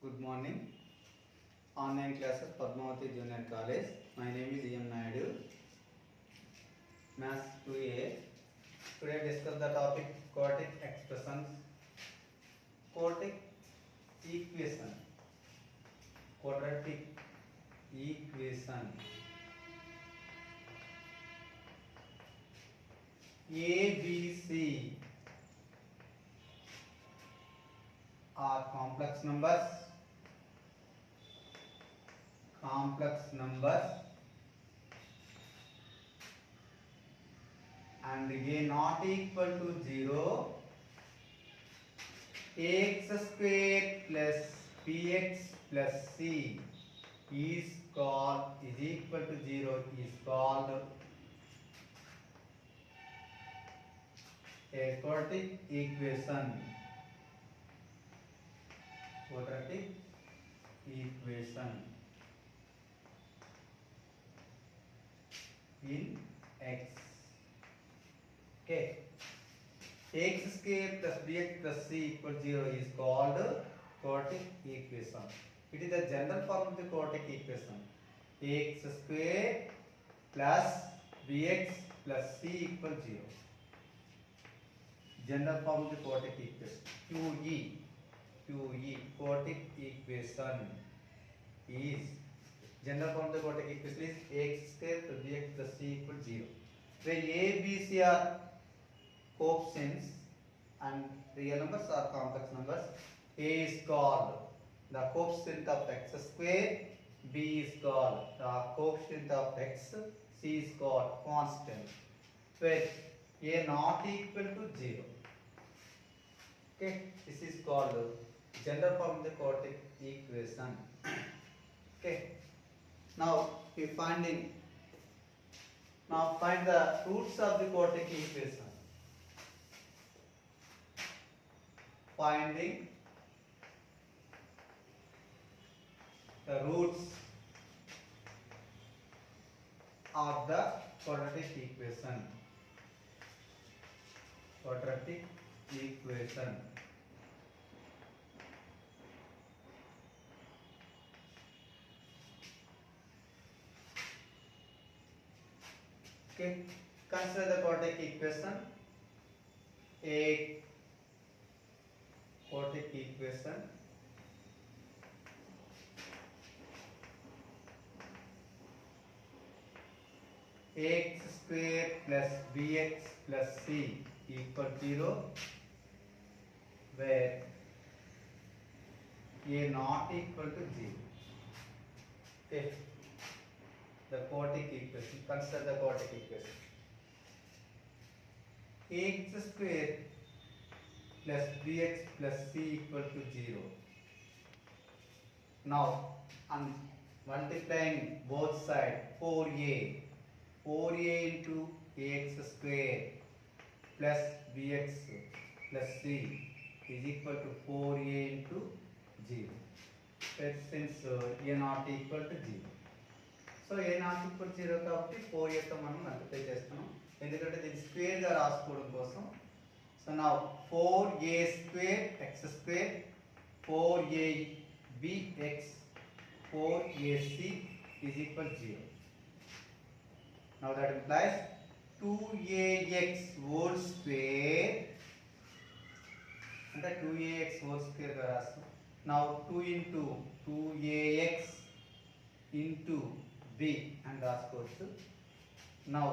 Good morning. Online classes, Padmavati Junior College. My name is E.M. Naidu. Maths 2A. Today discuss the topic quadratic expressions. Quadratic equation. Quadratic equation. A, B, C are complex numbers. And A not equal to 0, ax square plus bx plus c is equal to 0 is called a quadratic equation. Quadratic equation in x. Okay. X square plus bx plus c equal 0 is called quadratic equation. It is the general form of the quadratic equation. X square plus bx plus c equal 0. General form of the quadratic equation. QE quadratic equation is general form of the quadratic equation is x square plus bx plus c equal 0. Where a, b, c are coefficients and real numbers are complex numbers. A is called the coefficient of x square, b is called the coefficient of x, c is called constant. Where a not equal to 0. Okay, this is called general form of the quadratic equation. Okay, now find the roots of the quadratic equation. Finding the roots of the quadratic equation. Quadratic equation. Okay, consider the quadratic equation. A quadratic equation x square plus bx plus c equal 0, where a not equal to 0. Okay, the quadratic equation. Consider the quadratic equation. X square plus bx plus c equal to 0. Now, on multiplying both sides, 4a into ax square plus bx plus c is equal to 4a into 0. Since a not equal to 0. So a not equal to 0 కాబట్టి 4a తో మనం multiply చేస్తున్నాం ఎందుకంటే దీన్ని square గా రాసుకోవడం కోసం. So now 4a square x square 4abx 4ac is equal to 0. Now that implies 2ax whole square అంటే 2ax whole square గా రాస్తాం. Now 2 into 2ax into b అని రాసుకోవచ్చు. Now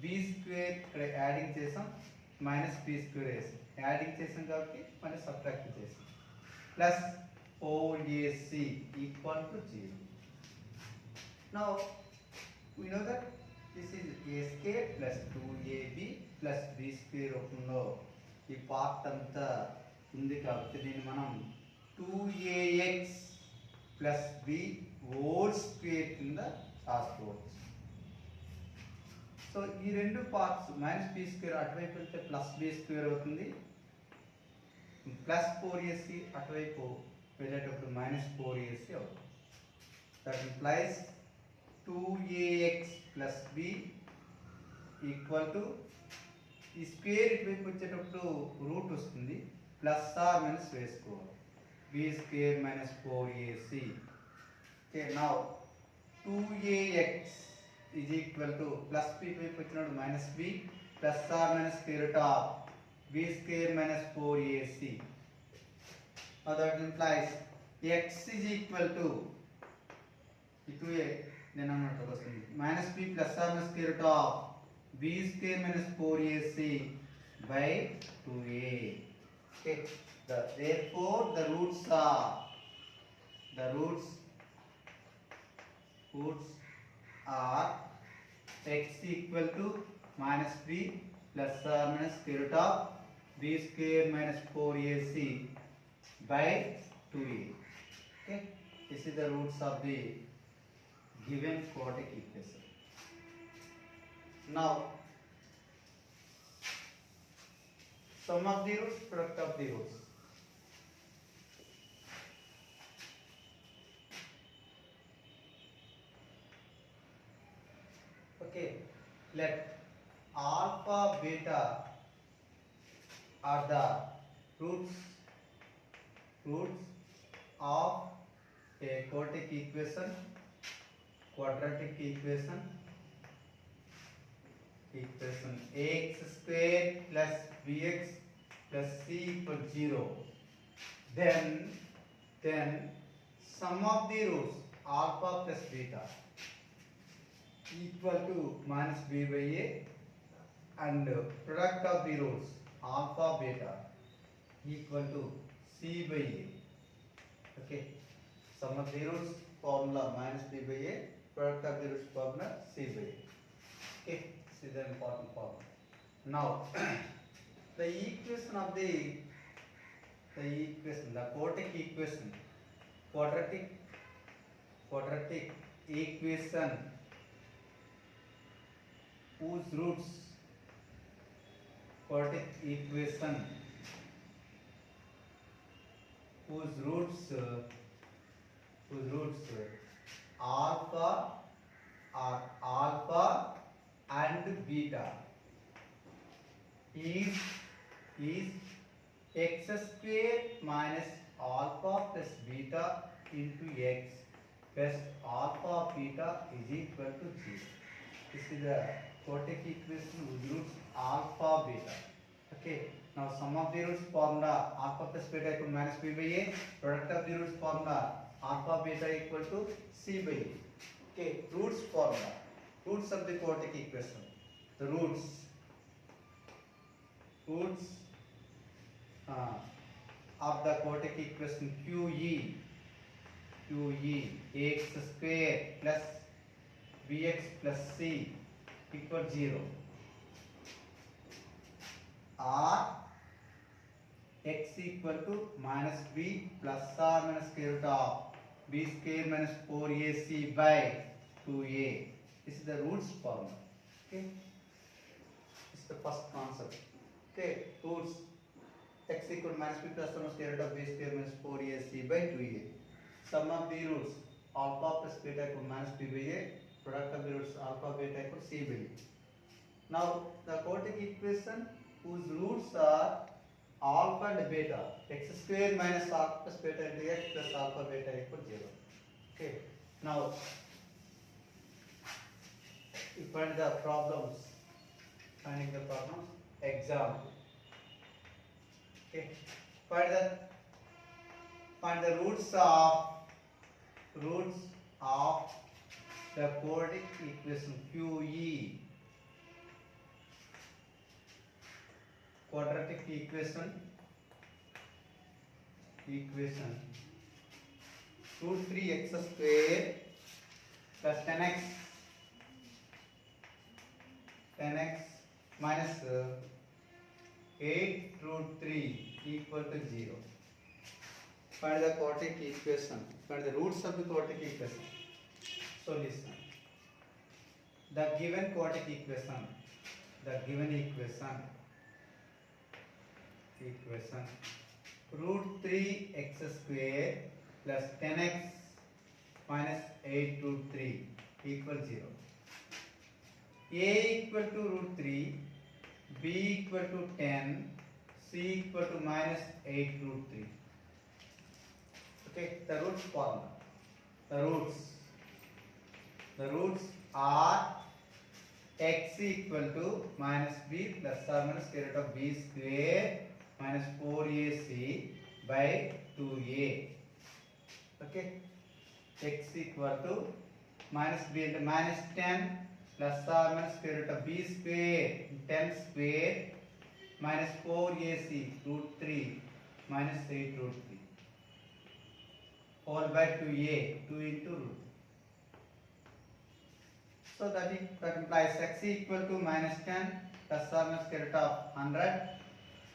b square ఇక్కడ యాడింగ్ చేసాం మైనస్ b square వేసాం adding చేసాం కాబట్టి మళ్ళీ సబ్ట్రాక్ట్ చేసాం plus 4ac equal to 0. Now we know that this is a square plus 2ab plus b square రూపంలో ఈ పార్ట్ అంతా ఉంది కాబట్టి దీన్ని మనం 2ax plus b whole square కింద రాసుకోవచ్చు. సో ఈ రెండు పార్ట్స్ మైనస్ బి స్క్వేర్ అటువైపు వెళ్తే ప్లస్ బి స్క్వేర్ అవుతుంది, ప్లస్ 4ac అటువైపు వెళ్ళేటప్పుడు మైనస్ 4ac అవుతుంది. That implies 2ax plus b equal to ఈ స్క్వేర్ ఇటువైపు వచ్చేటప్పుడు రూట్ వస్తుంది ప్లస్ ఆర్ మైనస్ వేసుకోవాలి. b square minus 4ac. Okay, now 2ax is equal to plus b minus b plus or minus square root of b square minus 4ac. Now that implies x is equal to 2a denominator వస్తుంది minus b plus or minus square root of b square minus 4ac by 2a. Okay, therefore the roots are x equal to minus b plus or minus square root of b square minus 4ac by 2a. Okay, this is the roots of the given quadratic equation. Now sum of the roots, product of the roots. Okay, let alpha beta are the roots of a quadratic equation ax square plus bx plus c equal 0. Then sum of the roots alpha plus beta equal to minus b by a, and product of the roots alpha beta equal to c by a. Okay, sum of the roots formula minus b by a, product of the roots formula c by a. Okay, this is the important formula. Now the equation of the quadratic equation whose roots alpha and beta is x square minus alpha plus beta into x plus alpha beta is equal to 0. This is the quadratic equation whose roots alpha beta. Okay, now sum of the roots formula alpha plus beta equal to minus b by a, product of the roots formula alpha beta equal to c by a. Okay, roots formula, roots of the quadratic equation. The roots of the quadratic equation QE ax square plus bx plus c equal 0, or x equal to minus b plus or minus square root of b square minus 4ac by 2a. This is the roots formula. Okay, this is the first concept. Okay, roots x equal to minus b plus or minus square root of b square minus 4ac by 2a. Sum of the roots alpha plus beta equal minus b by a, product of the roots alpha beta equal c by a. Now the quadratic equation whose roots are alpha and beta, x square minus alpha plus beta into x plus alpha beta equal 0. Okay, now you find the problems. Example. Okay, find the roots of the quadratic equation QE, quadratic equation root 3x square plus 10x minus 8 root 3 equal to 0. Find the quadratic equation. Find the roots of the quadratic equation. Solution. The given quadratic equation. Root 3x square plus 10x minus 8 root 3 equal 0. A equal to root 3, B equal to 10, C equal to minus 8 root 3. the roots formula. The roots are x equal to minus b plus or minus square root of b square minus 4ac by 2a. Okay, x equal to minus b into minus 10 plus or minus square root of b square 10 square minus 4ac root 3 minus 8 root 3 whole by 2a, 2 into root. So that implies x equal to minus 10 plus or minus square root of 100,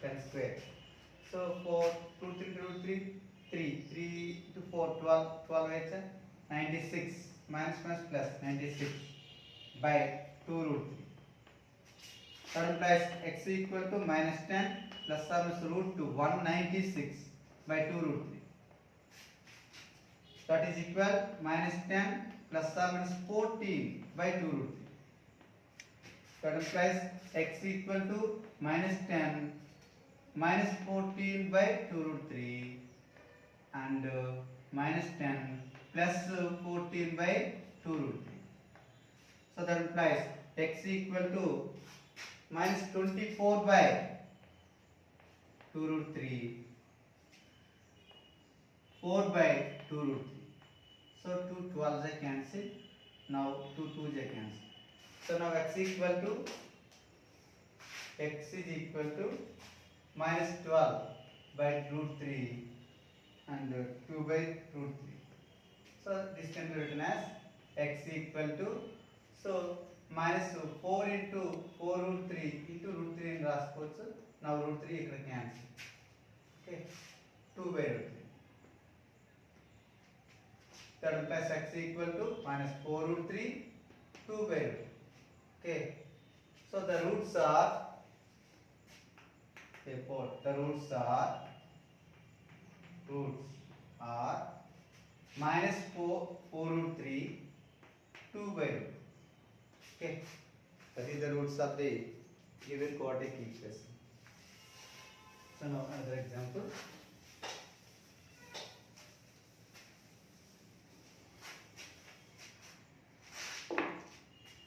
10 square. So 4, root 3 to root 3, 3 to 4, 12, 12 8, 96, minus minus plus 96 by 2 root 3. That implies x equal to minus 10 plus or minus root to 196 by 2 root 3. That is equal minus 10 plus or minus 14 by 2 root 3. That implies x equal to minus 10 minus 14 by 2 root 3 and minus 10 plus 14 by 2 root 3. So that implies x equal to minus 24 by 2 root 3, 4 by 2 root 3. So 2 12s are cancelled. Now 2 2s are cancelled. So now x is equal to minus 12 by root 3 and 2 by root 3. So this can be written as x equal to, so minus 4 into 4 root 3 into root 3 in raskochu. Now root 3 ikkada cancel. Okay, 2 by root 3. That implies x equal to minus 4 root 3, 2 by root 3. Okay, so the roots are, therefore the roots are minus 4 root 3, 2 by root. Okay, that is the roots of the given quadratic equation. So now another example.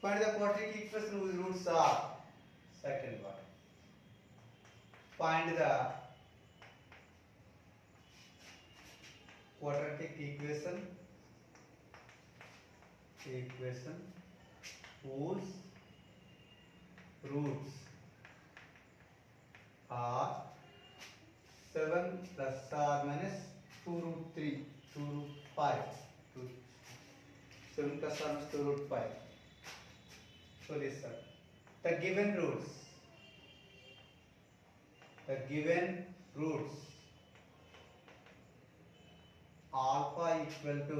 Find the quadratic equation whose roots are, second one. Find the quadratic equation whose roots are 7 plus or minus 2 root 3, 2 root 5, 7 plus or minus 2 root 5. So this the given roots alpha equal to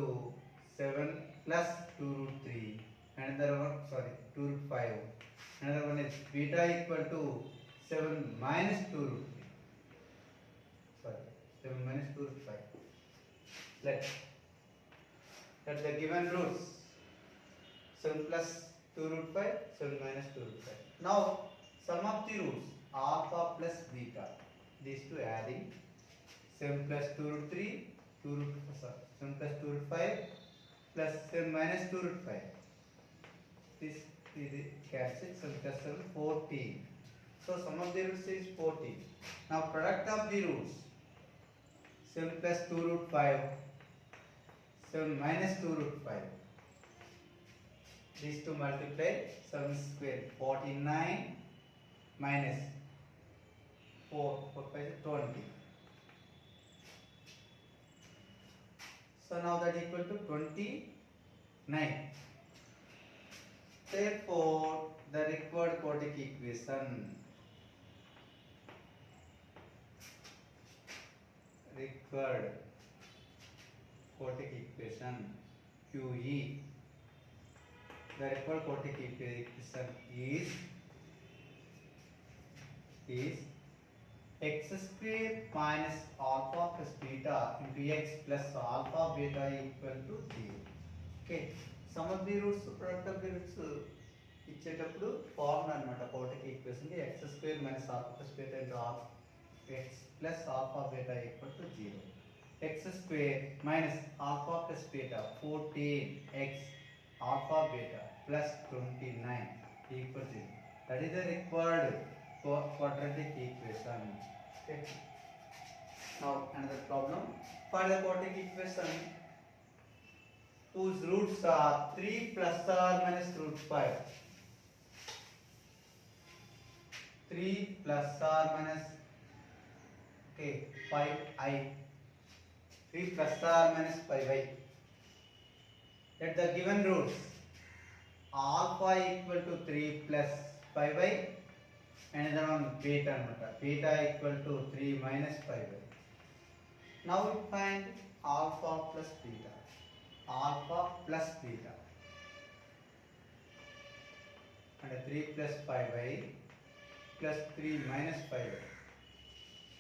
7 plus 2 root 3, another one, sorry, 2 root 5, another one is beta equal to 7 minus 2 root 3, sorry, 7 minus 2 root 5. Let the given roots 7 plus 2 root 5, 7 minus 2 root 5. Now sum of the roots alpha plus beta, these two adding 7 plus 2 root 3, 7 plus 2 root 5 plus 7 minus 2 root 5. This is cancelled. 7 plus 7, 14. So sum of the roots is 14. Now product of the roots 7 plus 2 root 5, 7 minus 2 root 5. These two multiply 7 square 49 minus 4 5 20. So now that equal to 29. Therefore the required quadratic equation QE, the required quadratic equation is x square minus alpha plus beta into x plus alpha beta equal to 0. Okay, sum of the roots, product of the roots ఇచ్చేటప్పుడు formula అన్నమాట quadratic equation కి x square minus alpha plus beta into x plus alpha beta equal to 0. x square minus alpha plus beta 14x alpha beta plus 29 equal to 0. That is the required quadratic equation. Okay. Now another problem. Find the quadratic equation whose roots are 3 plus or minus root 5. 3 plus or minus 5i. 3 plus or minus 5i. Let the given roots alpha equal to 3 plus 5i and another one beta beta equal to 3 minus 5i. Now we find alpha plus beta. Alpha plus beta and 3 plus 5i plus 3 minus 5i.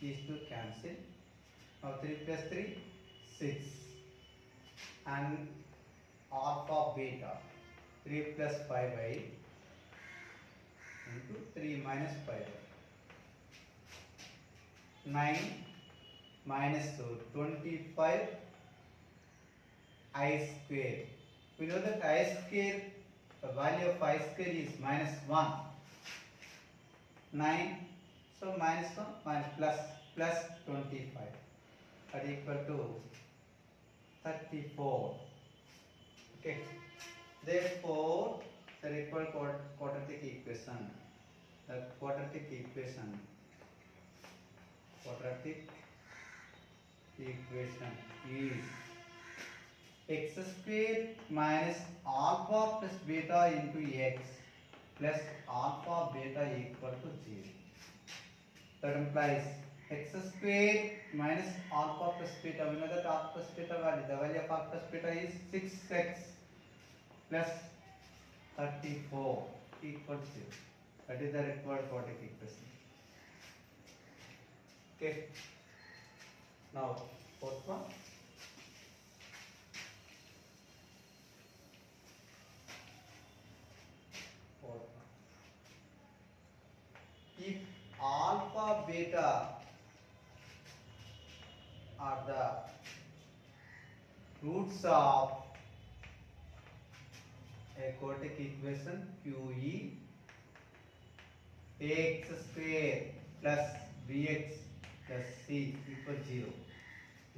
These two cancel. Now 3 plus 3 6 and alpha beta 3 plus 5i into 3 minus 5i. 9 minus 25 I square. We know that I square, the value of I square is minus 1. 9, so minus 1 minus plus 25. That equal to 34. Okay. Therefore, the required quadratic equation. The quadratic equation is x square minus alpha plus beta into x plus alpha beta equal to 0. That implies x square minus alpha plus beta. We know that alpha plus beta value. The value of alpha plus beta is 6x plus 34 equal to 0. That is the required quadratic equation. Okay. Now, fourth one. If alpha beta are the roots of a quadratic equation QE ax square plus bx plus c equal 0,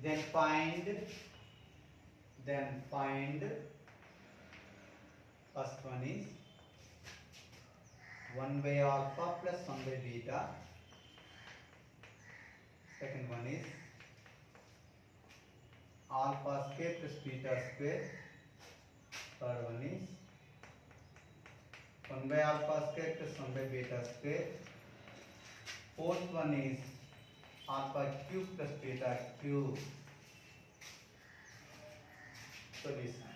then find first one is 1 by alpha plus 1 by beta. Second one is alpha square plus beta square. Third one is 1 by alpha square plus 1 by beta square. Fourth one is alpha cube plus beta cube. Solution.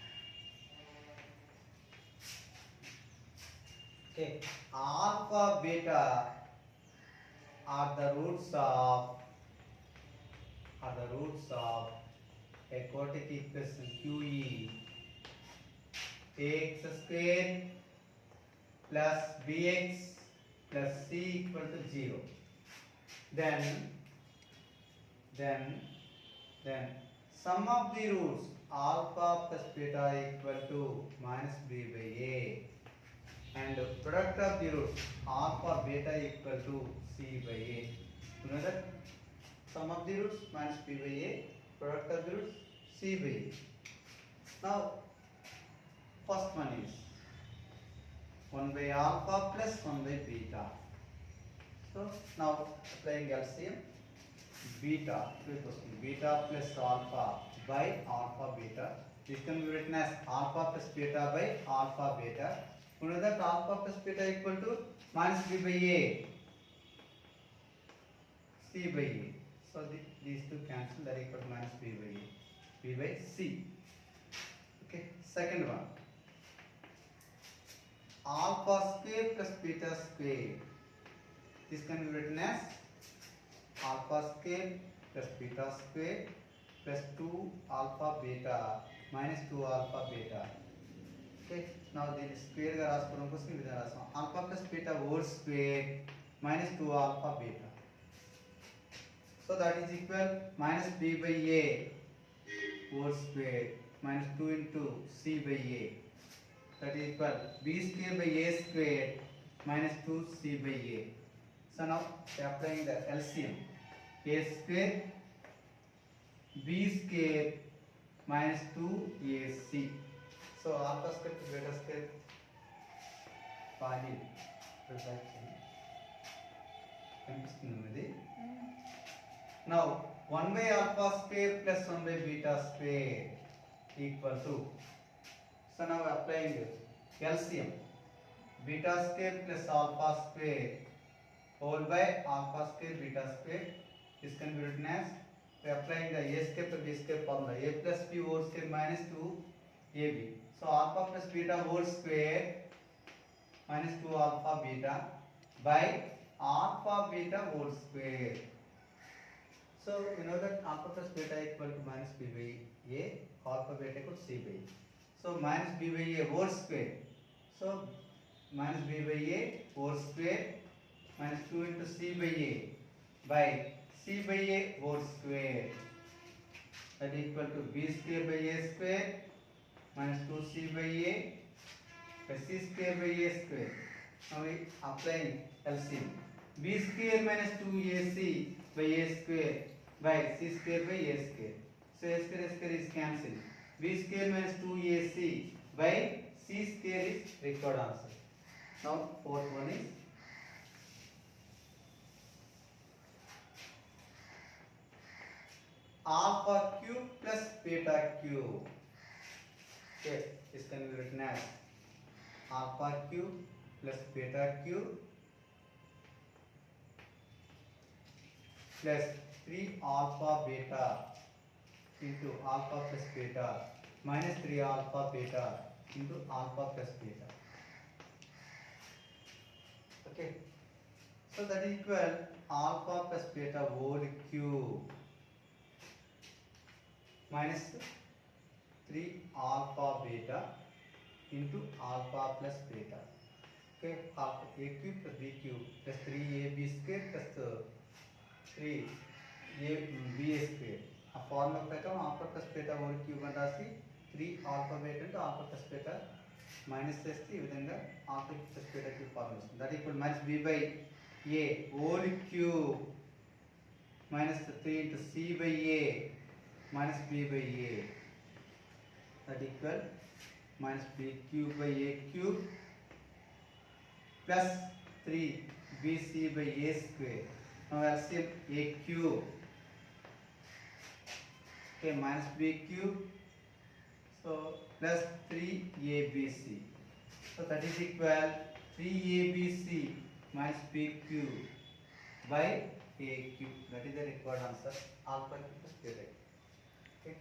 Okay, alpha beta are the roots of a quadratic equation QE ax square plus bx plus c equal to 0. Then sum of the roots alpha plus beta equal to minus b by a, and product of the roots alpha beta equal to c by a. You know that sum of the roots minus b by a, product of the roots c by a. Now first one is 1 by alpha plus 1 by beta. So now applying LCM, beta plus alpha by alpha beta. This can be written as alpha plus beta by alpha beta. You know that alpha plus beta equal to minus b by a, c by a. So these two cancel, that equal to minus b by a, b by c. Okay. Second one, alpha square plus beta square. This can be written as alpha square plus beta square plus 2 alpha beta minus 2 alpha beta. Okay. Now this square ga raasukovam kosam ee vidhanga raasam. Alpha plus beta whole square minus 2 alpha beta. So that is equal minus b by a whole square minus 2 into c by a. That is equal b square by a square minus 2c by a. So now applying the LCM, a square b square minus 2ac. So alpha square to beta square value reduction కనిపిస్తుంది. Now 1 by alpha square plus 1 by beta square equal to, so now applying LCM, beta square plus alpha square whole by alpha square beta square. This can be written as, we are applying the a square to b square formula, a plus b whole square minus 2ab. So alpha plus beta whole square minus 2 alpha beta by alpha beta whole square. So we know that alpha plus beta equal to minus b by a, alpha beta equal to c by a. So minus b by a whole square. So minus b by a whole square minus 2 into c by a by c by a whole square. That equal to b square by a square minus 2c by a by c square by a square. Now we applying LCM. b square minus 2ac by a square by c square by a square. So a square is cancelled. b square minus 2ac by c square is required answer. Now fourth one is alpha cube plus beta cube. Okay, this can be written as alpha cube plus beta cube plus 3 alpha beta into alpha plus beta minus 3 alpha beta into alpha plus beta. Okay, so that is equal alpha plus beta whole cube minus 3 alpha beta into alpha plus beta. Okay, alpha a cube plus b cube plus 3ab square plus 3a square. A formula ప్రకారం alpha plus beta whole cube అని రాసి 3 alpha beta into alpha plus beta minus చేస్తే ఈ విధంగా alpha plus beta cube formula వస్తుంది. That equal minus b by a whole cube minus 3 into c by a minus b by a. That equal minus b cube by a cube plus 3 bc by a square. Now LCM a cube, okay, minus b cube, so plus 3 abc. So that is equal 3 abc minus b cube by a cube. That is the required answer. Alpha plus beta. Okay.